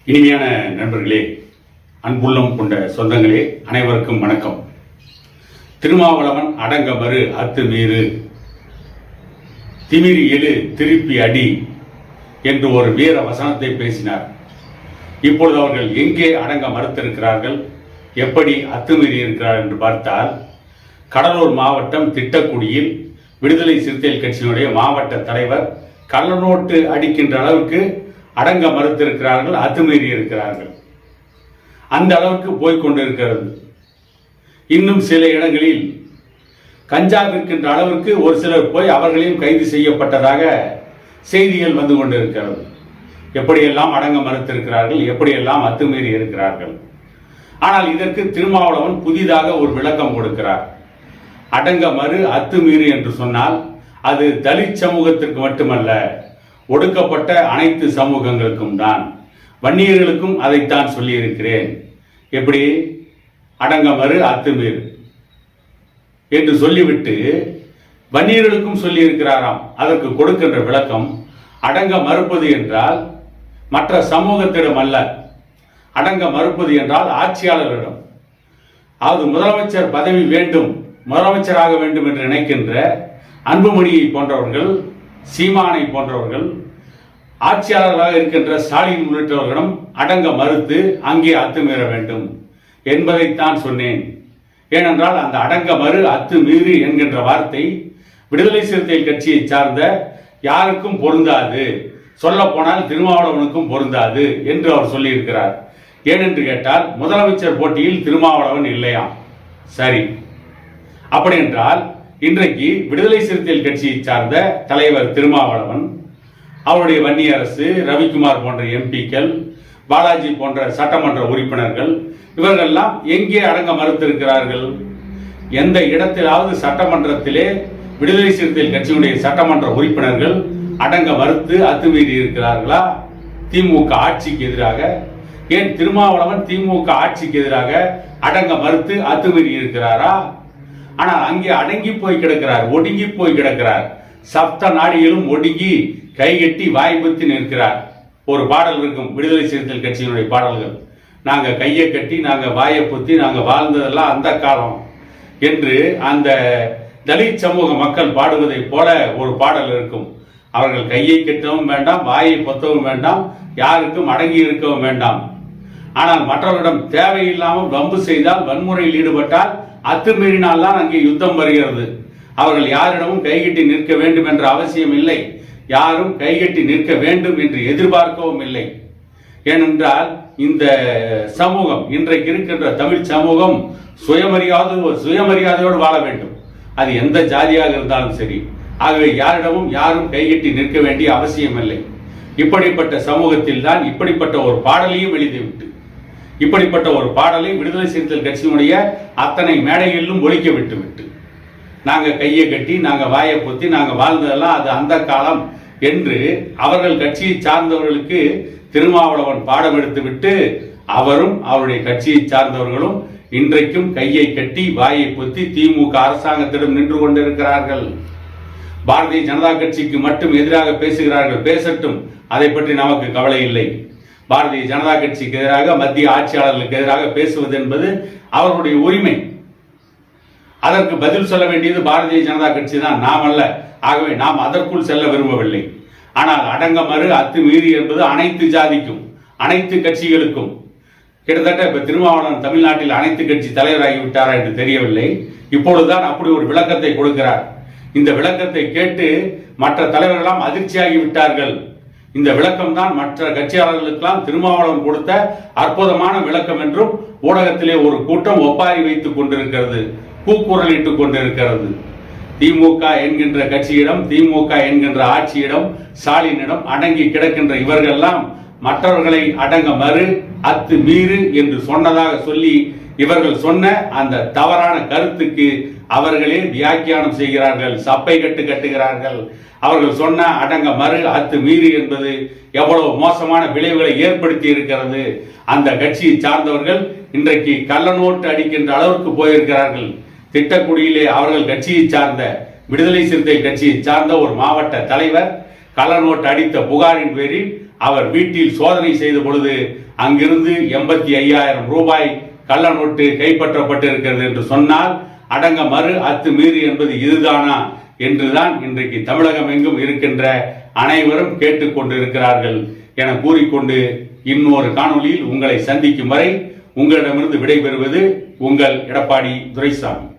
இனிமையான நண்பர்களே, அன்புள்ளம் கொண்ட சொந்தங்களே, அனைவருக்கும் வணக்கம். திருமாவளவன் அடங்க மறு அத்துமீறு, திமிரி எழு திருப்பி அடி என்று ஒரு வீர வசனத்தை பேசினார். இப்பொழுது அவர்கள் எங்கே அடங்க மறுத்திருக்கிறார்கள், எப்படி அத்துமீறி இருக்கிறார்கள் என்று பார்த்தால், கடலூர் மாவட்டம் திட்டக்குடியில் விடுதலை சிறுத்தைகள் கட்சியினுடைய மாவட்ட தலைவர் கள்ளநோட்டு அடிக்கின்ற அளவுக்கு அடங்க மறுத்திருக்கிறார்கள், அத்துமீறி இருக்கிறார்கள். அந்த அளவுக்கு போய்கொண்டிருக்கிறது. இன்னும் சில இடங்களில் கஞ்சா விற்கின்ற அளவிற்கு ஒரு சிலர் போய் அவர்களையும் கைது செய்யப்பட்டதாக செய்திகள் வந்து கொண்டிருக்கிறது. எப்படியெல்லாம் அடங்க மறுத்திருக்கிறார்கள், எப்படியெல்லாம் அத்துமீறி இருக்கிறார்கள். ஆனால் இதற்கு திருமாவளவன் புதிதாக ஒரு விளக்கம் கொடுக்கிறார். அடங்க மறு அத்துமீறு என்று சொன்னால் அது தலித் சமூகத்திற்கு மட்டுமல்ல, ஒடுக்கப்பட்ட அனைத்து சமூகங்களுக்கும் தான், வன்னியர்களுக்கும் அதைத்தான் சொல்லியிருக்கிறேன். எப்படி அடங்க மறு அத்துமீறு என்று சொல்லிவிட்டு வன்னியர்களுக்கும் சொல்லியிருக்கிறாராம். அதற்கு கொடுக்கின்ற விளக்கம், அடங்க மறுப்பது என்றால் மற்ற சமூகத்திடம் அல்ல, அடங்க மறுப்பது என்றால் ஆட்சியாளர்களிடம். அதாவது முதலமைச்சர் பதவி வேண்டும், முதலமைச்சராக வேண்டும் என்று நினைக்கின்ற அன்புமணியை போன்றவர்கள், சீமானை போன்றவர்கள், ஆட்சியாளர்களாக இருக்கின்ற ஸ்டாலின் உள்ளிட்டவர்களிடம் அடங்க மறுத்து அங்கே அத்துமீற வேண்டும் என்பதைத்தான் சொன்னேன். ஏனென்றால் அந்த அடங்க மறு அத்துமீறு என்கின்ற வார்த்தை விடுதலை சிறுத்தைகள் கட்சியை சார்ந்த யாருக்கும் பொருந்தாது, சொல்ல போனால் திருமாவளவனுக்கும் பொருந்தாது என்று அவர் சொல்லியிருக்கிறார். ஏனென்று கேட்டால் முதலமைச்சர் போட்டியில் திருமாவளவன் இல்லையாம். சரி, அப்படி என்றால் இன்றைக்கு விடுதலை சிறுத்தைகள் கட்சியை சார்ந்த தலைவர் திருமாவளவன், அவருடைய வன்னிய அரசு, ரவிக்குமார் போன்ற எம்பிக்கள், பாலாஜி போன்ற சட்டமன்ற உறுப்பினர்கள், இவர்கள்லாம் எங்கே அடங்க மறுத்திருக்கிறார்கள்? எந்த இடத்திலாவது சட்டமன்றத்திலே விடுதலை சிறுத்தைகள் கட்சியினுடைய சட்டமன்ற உறுப்பினர்கள் அடங்க மறுத்து அத்துமீறி இருக்கிறார்களா? திமுக ஆட்சிக்கு எதிராக, ஏன் திருமாவளவன் திமுக ஆட்சிக்கு எதிராக அடங்க மறுத்து அத்துமீறி இருக்கிறாரா? ஆனால் அங்கே அடங்கி போய் கிடக்கிறார், ஒடுங்கி போய் கிடக்கிறார். சப்த நாடிகளும் ஒடுங்கி கைகட்டி வாய்ப்புத்தி நிற்கிறார். ஒரு பாடல் இருக்கும், விடுதலை சிறுத்தைகள் கட்சியினுடைய பாடல்கள், நாங்க கையை கட்டி நாங்க வாயை பொத்தி நாங்க வாழ்ந்ததெல்லாம் அந்த காலம் என்று அந்த தலித் சமூக மக்கள் பாடுவதை போல ஒரு பாடல் இருக்கும். அவர்கள் கையை கட்டவும் வேண்டாம், வாயை பொத்தவும் வேண்டாம், யாருக்கும் அடங்கி இருக்கவும் வேண்டாம். ஆனால் மற்றவர்களிடம் தேவையில்லாமல் வம்பு செய்தால், வன்முறையில் ஈடுபட்டால், அத்துமீறினால் தான் அங்கே யுத்தம் வருகிறது. அவர்கள் யாரிடமும் கைகட்டி நிற்க வேண்டும் என்ற அவசியம் இல்லை, யாரும் கைகட்டி நிற்க வேண்டும் என்று எதிர்பார்க்கவும் இல்லை. ஏனென்றால் இந்த சமூகம், இன்றைக்கு இருக்கின்ற தமிழ் சமூகம் சுயமரியாதையோடு வாழ வேண்டும், அது எந்த ஜாதியாக இருந்தாலும் சரி. ஆகவே யாரிடமும் யாரும் கைகட்டி நிற்க வேண்டிய அவசியம் இல்லை. இப்படிப்பட்ட சமூகத்தில் தான் இப்படிப்பட்ட ஒரு பாடலையும் எழுதிவிட்டு, இப்படிப்பட்ட ஒரு பாடலை விடுதலை சிறுத்தைகள் கட்சியினுடைய அத்தனை மேடைகளிலும் ஒழிக்க விட்டு நாங்க கையை கட்டி நாங்க வாயை பொத்தி நாங்க வாழ்ந்ததெல்லாம் அது அந்த காலம் என்று அவர்கள் கட்சியை சார்ந்தவர்களுக்கு திருமாவளவன் பாடம் எடுத்து விட்டு, அவரும் அவருடைய கட்சியை சார்ந்தவர்களும் இன்றைக்கும் கையை கட்டி வாயை பொத்தி திமுக அரசாங்கத்திடம் நின்று கொண்டிருக்கிறார்கள். பாரதிய ஜனதா கட்சிக்கு மட்டும் எதிராக பேசுகிறார்கள், பேசட்டும், அதை பற்றி நமக்கு கவலை இல்லை. பாரதிய ஜனதா கட்சிக்கு எதிராக, மத்திய ஆட்சியாளர்களுக்கு எதிராக பேசுவது என்பது அவர்களுடைய உரிமை. அதற்கு பதில் சொல்ல வேண்டியது பாரதிய ஜனதா கட்சி தான், நாம் அல்ல. ஆகவே நாம் அதற்குள் செல்ல விரும்பவில்லை. ஆனால் அடங்க மறு அத்துமீறி என்பது அனைத்து ஜாதிக்கும், அனைத்து கட்சிகளுக்கும். கிட்டத்தட்ட இப்ப திருமாவளவன் தமிழ்நாட்டில் அனைத்து கட்சி தலைவராகிவிட்டாரா என்று தெரியவில்லை. இப்பொழுதுதான் அப்படி ஒரு விளக்கத்தை கொடுக்கிறார். இந்த விளக்கத்தை கேட்டு மற்ற தலைவர்களெல்லாம் அதிர்ச்சியாகி விட்டார்கள். இந்த விளக்கம் தான் மற்ற கட்சியாளர்களுக்கெல்லாம் திருமாவளவன் கொடுத்த அற்புதமான விளக்கம் என்றும் ஊடகத்திலே ஒரு கூட்டம் ஒப்பாரி வைத்துக் கொண்டிருக்கிறது, கூக்குரலிட்டுக் கொண்டிருக்கிறது. திமுக என்கின்ற கட்சியிடம், திமுக என்கின்ற ஆட்சியிடம், ஸ்டாலினிடம் அடங்கி கிடக்கின்ற இவர்கள்லாம் மற்றவர்களை அடங்க மறு அத்துமீறு என்று சொன்னதாக சொல்லி இவர்கள் சொன்ன அந்த தவறான கருத்துக்கு அவர்களே வியாக்கியானம் செய்கிறார்கள், சப்பை கட்டுகிறார்கள். அவர்கள் சொன்ன அடங்க மறு அத்துமீறு என்பது எவ்வளவு மோசமான விளைவுகளை ஏற்படுத்தி இருக்கிறது. அந்த கட்சியை சார்ந்தவர்கள் இன்றைக்கு கள்ளநோட்டு அடிக்கின்ற அளவுக்கு போயிருக்கிறார்கள். திட்டக்குடியிலே அவர்கள் கட்சியை சார்ந்த, விடுதலை சிறுத்தைகள் கட்சியை சார்ந்த ஒரு மாவட்ட தலைவர் கள்ளநோட்டு அடித்த புகாரின் பேரில் அவர் வீட்டில் சோதனை செய்த பொழுது அங்கிருந்து 85,000 ரூபாய் கள்ள நோட்டு கைப்பற்றப்பட்டிருக்கிறது என்று சொன்னால் அடங்க மறு அத்துமீறி என்பது இதுதானா என்றுதான் இன்றைக்கு தமிழகம் எங்கும் இருக்கின்ற அனைவரும் கேட்டுக்கொண்டிருக்கிறார்கள் என கூறிக்கொண்டு இன்னொரு காணொளியில் உங்களை சந்திக்கும் வரை உங்களிடமிருந்து விடைபெறுவது உங்கள் எடப்பாடி துரைசாமி.